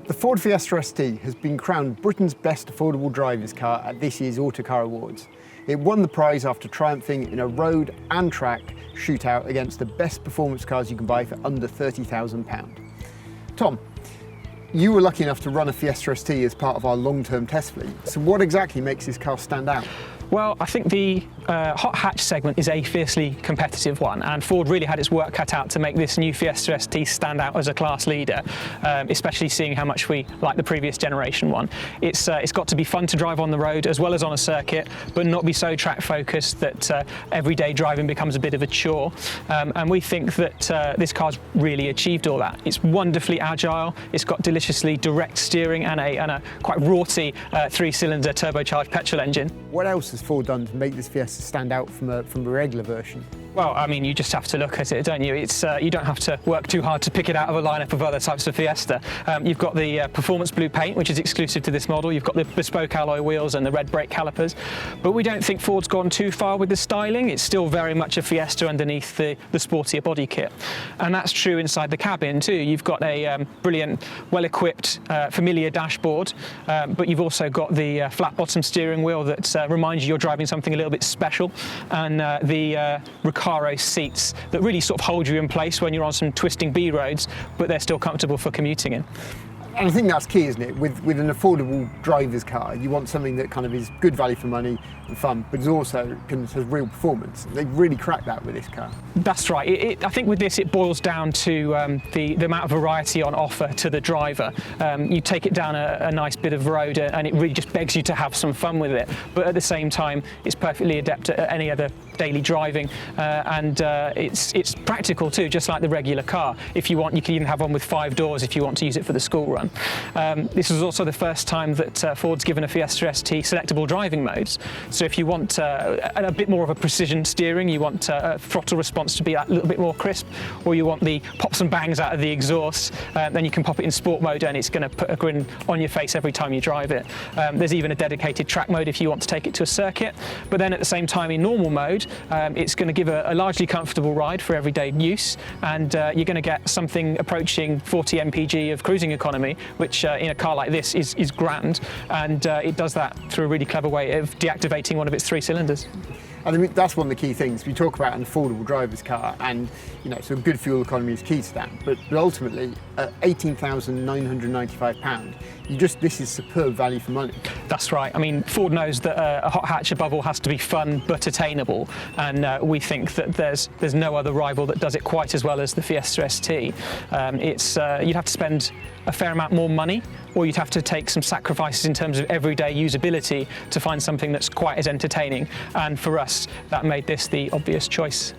The Ford Fiesta ST has been crowned Britain's best affordable driver's car at this year's Autocar Awards. It won the prize after triumphing in a road and track shootout against the best performance cars you can buy for under £30,000. Tom, you were lucky enough to run a Fiesta ST as part of our long-term test fleet. So what exactly makes this car stand out? Well, I think the hot hatch segment is a fiercely competitive one, and Ford really had its work cut out to make this new Fiesta ST stand out as a class leader, especially seeing how much we like the previous generation one. It's got to be fun to drive on the road as well as on a circuit, but not be so track focused that everyday driving becomes a bit of a chore. And we think that this car's really achieved all that. It's wonderfully agile, it's got deliciously direct steering and a quite raughty 3-cylinder turbocharged petrol engine. What else has Ford done to make this Fiesta stand out from a regular version? Well, I mean, you just have to look at it, don't you? It's you don't have to work too hard to pick it out of a lineup of other types of Fiesta. You've got the performance blue paint, which is exclusive to this model. You've got the bespoke alloy wheels and the red brake calipers. But we don't think Ford's gone too far with the styling. It's still very much a Fiesta underneath the sportier body kit. And that's true inside the cabin too. You've got a brilliant, well-equipped, familiar dashboard, but you've also got the flat bottom steering wheel that reminds you you're driving something a little bit special, and the Recaro seats that really sort of hold you in place when you're on some twisting B roads, but they're still comfortable for commuting in. And I think that's key, isn't it? With an affordable driver's car, you want something that kind of is good value for money and fun, but is also has real performance. They've really cracked that with this car. That's right. I think with this, it boils down to the amount of variety on offer to the driver. You take it down a nice bit of road, and it really just begs you to have some fun with it. But at the same time, it's perfectly adept at any other daily driving, and it's practical too, just like the regular car. If you want, you can even have one with 5 doors if you want to use it for the school run. This is also the first time that Ford's given a Fiesta ST selectable driving modes. So if you want a bit more of a precision steering, you want a throttle response to be a little bit more crisp, or you want the pops and bangs out of the exhaust, then you can pop it in sport mode and it's going to put a grin on your face every time you drive it. There's even a dedicated track mode if you want to take it to a circuit, but then at the same time in normal mode, it's going to give a largely comfortable ride for everyday use, and you're going to get something approaching 40 mpg of cruising economy, which in a car like this is grand, and it does that through a really clever way of deactivating one of its 3 cylinders. I mean, that's one of the key things. We talk about an affordable driver's car, and so good fuel economy is key to that. But ultimately, at £18,995, this is superb value for money. That's right. I mean, Ford knows that a hot hatch above all has to be fun but attainable, and we think that there's no other rival that does it quite as well as the Fiesta ST. You'd have to spend a fair amount more money, or you'd have to take some sacrifices in terms of everyday usability to find something that's quite as entertaining. And for us, that made this the obvious choice.